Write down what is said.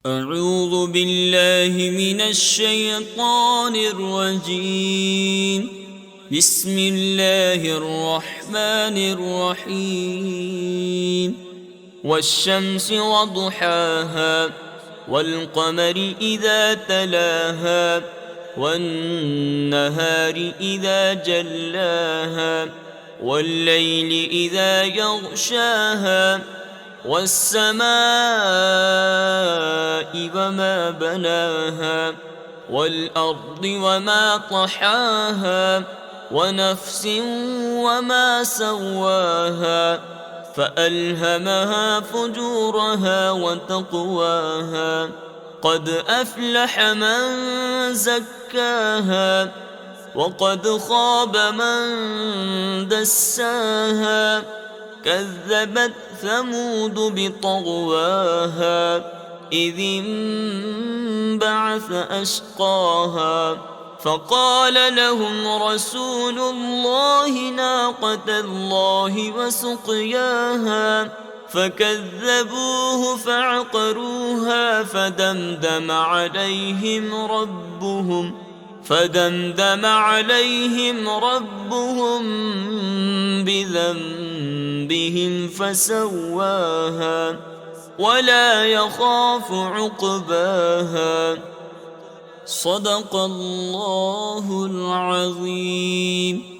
أعوذ بالله من الشيطان الرجيم. بسم الله الرحمن الرحيم. والشمس وضحاها والقمر إذا تلاها والنهار إذا جلاها والليل إذا يغشاها والسماء وما بناها والأرض وما طحاها ونفس وما سواها فألهمها فجورها وتقواها قد أفلح من زكاها وقد خاب من دساها كذبت ثمود بطغواها إذ انبعث أشقاها فقال لهم رسول الله ناقة الله وسقياها فكذبوه فعقروها فدمدم عليهم ربهم بذنبهم فسواها ولا يخاف عقباها. صدق الله العظيم.